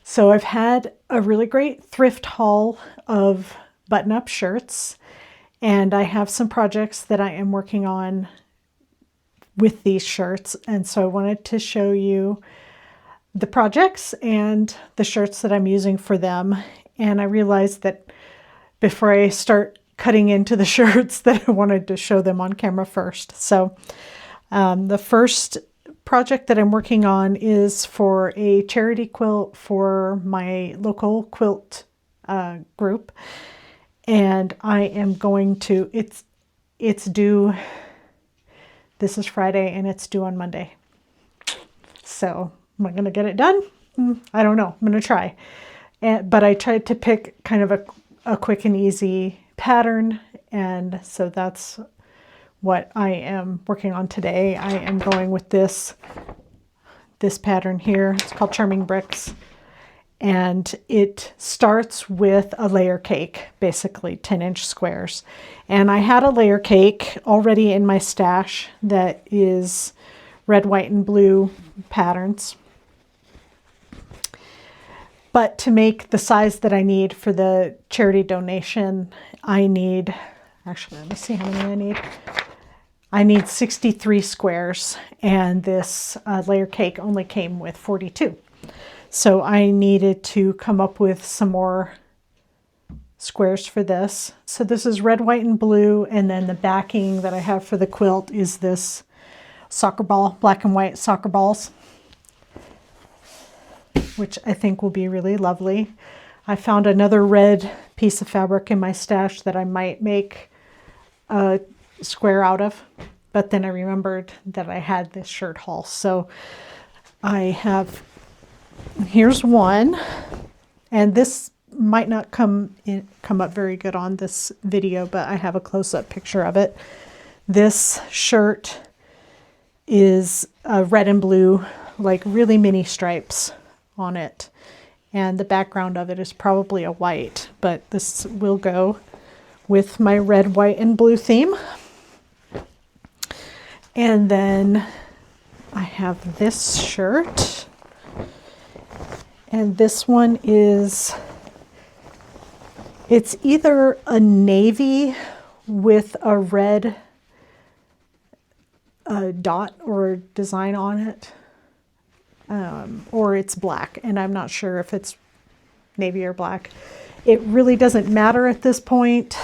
So I've had a really great thrift haul of button-up shirts, and I have some projects that I am working on with these shirts. And so I wanted to show you the projects and the shirts that I'm using for them. And I realized that before I start cutting into the shirts that I wanted to show them on camera first. So the first project that I'm working on is for a charity quilt for my local quilt group. And I am going to, it's due, this is Friday and it's due on Monday. So am I going to get it done? I don't know. I'm going to try. But I tried to pick kind of a quick and easy pattern. And so that's what I am working on today. I am going with this pattern here. It's called Charming Bricks. And it starts with a layer cake, basically 10-inch squares. And I had a layer cake already in my stash that is red, white, and blue patterns. But to make the size that I need for the charity donation, I need, actually, let me see how many I need. I need 63 squares, and this layer cake only came with 42. So I needed to come up with some more squares for this. So this is red, white, and blue, and then the backing that I have for the quilt is this soccer ball, black and white soccer balls, which I think will be really lovely. I found another red piece of fabric in my stash that I might make a square out of, but then I remembered that I had this shirt haul. So I have, here's one, and this might not come up very good on this video, but I have a close-up picture of it. This shirt is red and blue, like really mini stripes on it, and the background of it is probably a white, but this will go with my red, white, and blue theme. And then I have this shirt, and this one is, it's either a navy with a red dot or design on it, or it's black, and I'm not sure if it's navy or black. It really doesn't matter at this point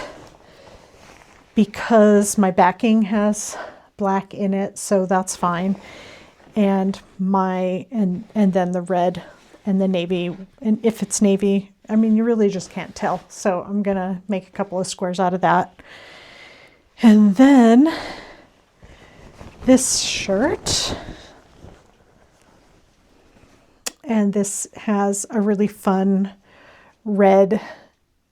because my backing has black in it, so that's fine. And and then the red and the navy, and if it's navy, I mean, you really just can't tell. So I'm gonna make a couple of squares out of that. And then this shirt, and this has a really fun red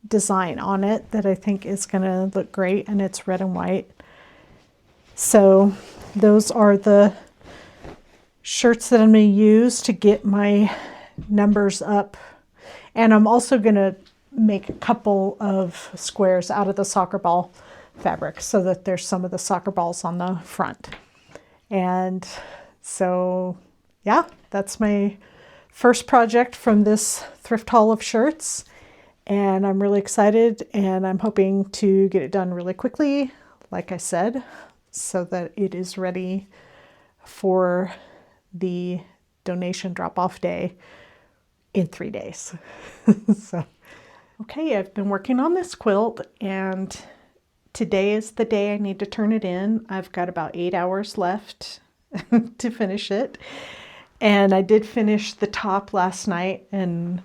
design on it that I think is gonna look great, and it's red and white. So those are the shirts that I'm going to use to get my numbers up. And I'm also going to make a couple of squares out of the soccer ball fabric so that there's some of the soccer balls on the front. And so, yeah, that's my first project from this thrift haul of shirts. And I'm really excited, and I'm hoping to get it done really quickly, like I said, so that it is ready for the donation drop-off day in 3 days. So, okay, I've been working on this quilt, and today is the day I need to turn it in. I've got about 8 hours left to finish it. And I did finish the top last night, and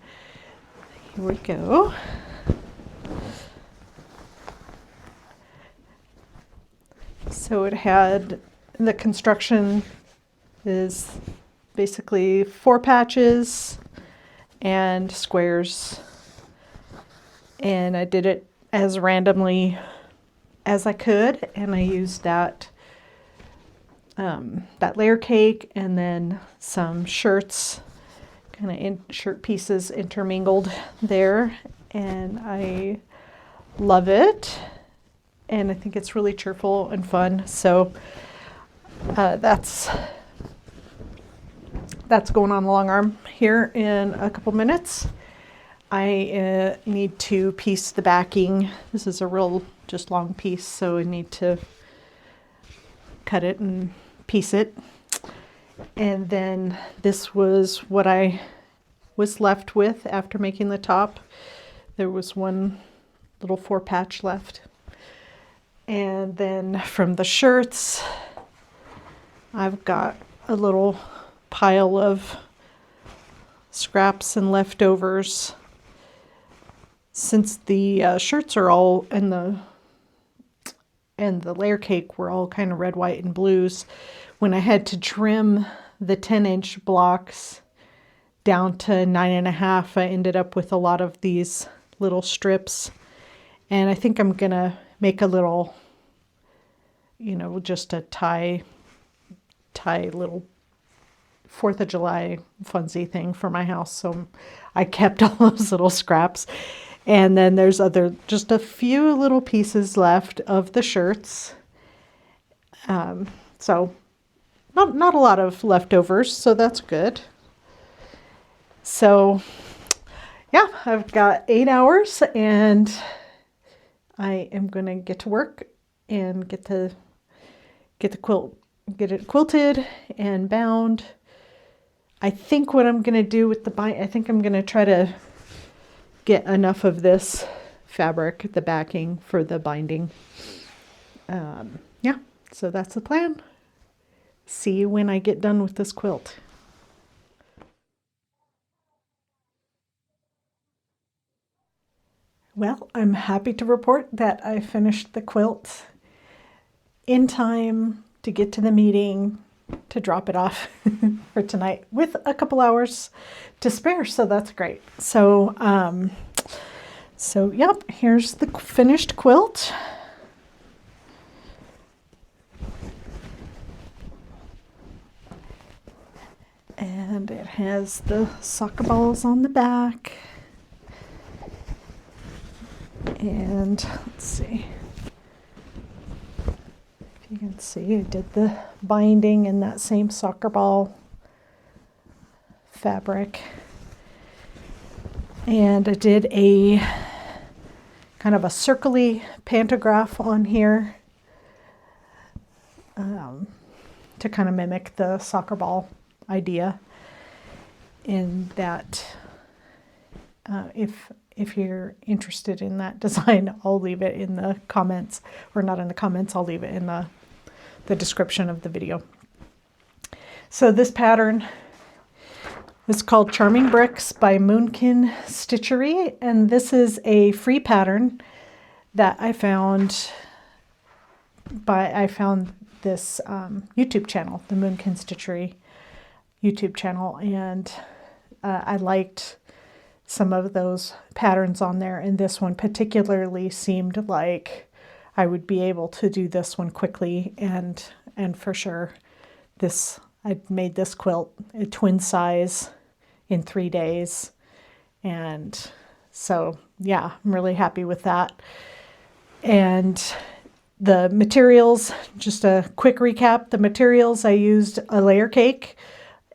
here we go. So it had, the construction is basically 4 patches and squares, and I did it as randomly as I could, and I used that layer cake and then some shirts, kind of shirt pieces intermingled there, and I love it. And I think it's really cheerful and fun. So that's that's going on the long arm here in a couple minutes. I need to piece the backing. This is a real just long piece, so I need to cut it and piece it. And then this was what I was left with after making the top. There was one little 4-patch left. And then from the shirts, I've got a little pile of scraps and leftovers. Since the shirts are all and the layer cake were all kind of red, white, and blues, when I had to trim the 10-inch blocks down to 9.5, I ended up with a lot of these little strips. And I think I'm gonna make a little, you know, just a tie little 4th of July funsy thing for my house. So I kept all those little scraps. And then there's just a few little pieces left of the shirts. So not a lot of leftovers, so that's good. So yeah, I've got 8 hours and I am going to get to work and get it quilted and bound. I think what I'm going to do with the bind, I think I'm going to try to get enough of this fabric, the backing, for the binding. Yeah, so that's the plan. See you when I get done with this quilt. Well, I'm happy to report that I finished the quilt in time to get to the meeting to drop it off for tonight with a couple hours to spare, so that's great. So yep, here's the finished quilt. And it has the soccer balls on the back. And let's see if you can see, I did the binding in that same soccer ball fabric. And I did a kind of a circly pantograph on here to kind of mimic the soccer ball idea. In that, if you're interested in that design, I'll leave it in the comments, or not in the comments, I'll leave it in the description of the video. So this pattern is called Charming Bricks by Moonkin Stitchery, and this is a free pattern that I found this YouTube channel, the Moonkin Stitchery YouTube channel, and I liked some of those patterns on there, and this one particularly seemed like I would be able to do this one quickly, and for sure I made this quilt a twin size in 3 days, and so yeah, I'm really happy with that. And the materials, just a quick recap, the materials, I used a layer cake,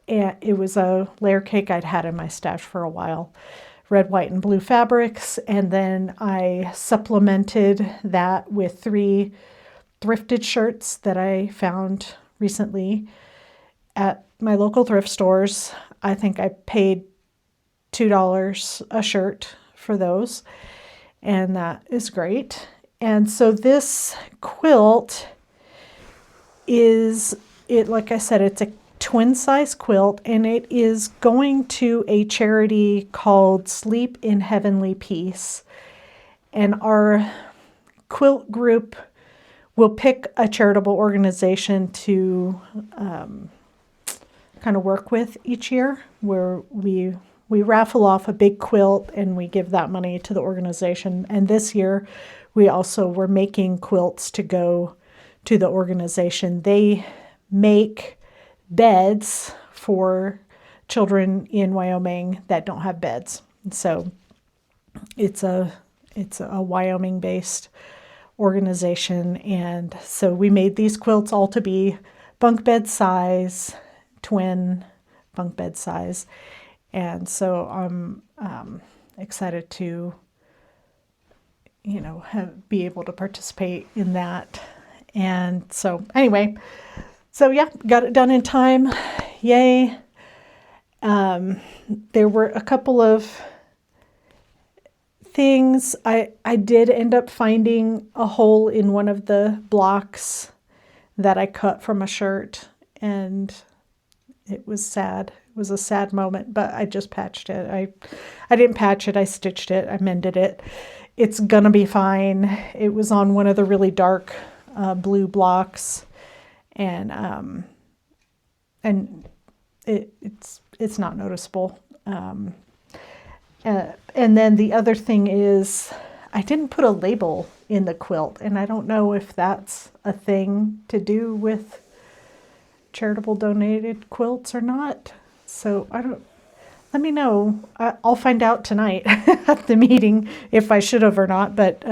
and it was a layer cake I'd had in my stash for a while. Red, white, and blue fabrics, and then I supplemented that with 3 thrifted shirts that I found recently at my local thrift stores. I think I paid $2 a shirt for those, and that is great. And so this quilt like I said, it's a twin size quilt, and it is going to a charity called Sleep in Heavenly Peace. And our quilt group will pick a charitable organization to kind of work with each year, where we raffle off a big quilt and we give that money to the organization. And this year we also were making quilts to go to the organization. They make beds for children in Wyoming that don't have beds. So it's a Wyoming based organization, and so we made these quilts all to be bunk bed size, twin bunk bed size. And so I'm excited to, you know, be able to participate in that. And so anyway, so yeah, got it done in time. Yay. There were a couple of things. I did end up finding a hole in one of the blocks that I cut from a shirt, and it was sad. It was a sad moment, but I just patched it. I didn't patch it, I stitched it, I mended it. It's gonna be fine. It was on one of the really dark blue blocks, and it's not noticeable. And then the other thing is I didn't put a label in the quilt, and I don't know if that's a thing to do with charitable donated quilts or not. So let me know. I'll find out tonight at the meeting if I should have or not, but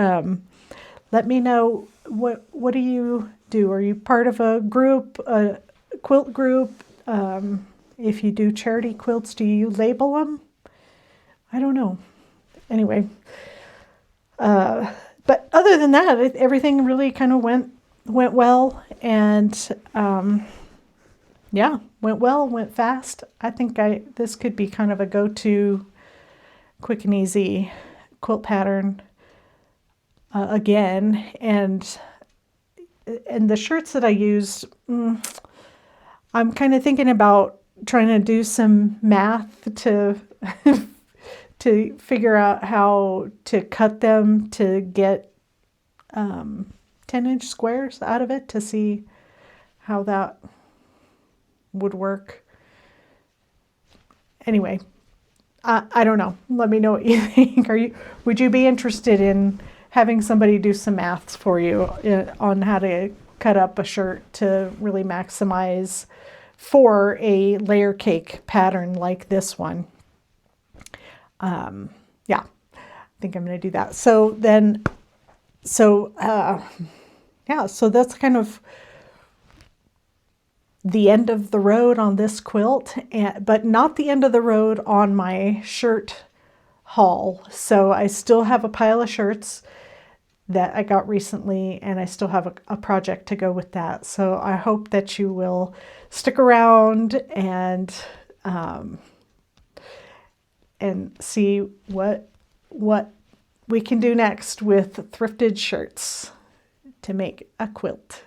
let me know, what do you do? Are you part of a group, a quilt group? If you do charity quilts, do you label them? I don't know. Anyway, but other than that, everything really kind of went well, and yeah, went well, went fast. I think this could be kind of a go-to quick and easy quilt pattern again. And the shirts that I used, I'm kind of thinking about trying to do some math to to figure out how to cut them to get 10-inch squares out of it, to see how that would work. Anyway, I don't know. Let me know what you think. Would you be interested in having somebody do some maths for you on how to cut up a shirt to really maximize for a layer cake pattern like this one? Yeah, I think I'm going to do that. So yeah, so that's kind of the end of the road on this quilt, but not the end of the road on my shirt haul. So I still have a pile of shirts that I got recently, and I still have a project to go with that. So I hope that you will stick around and see what we can do next with thrifted shirts to make a quilt.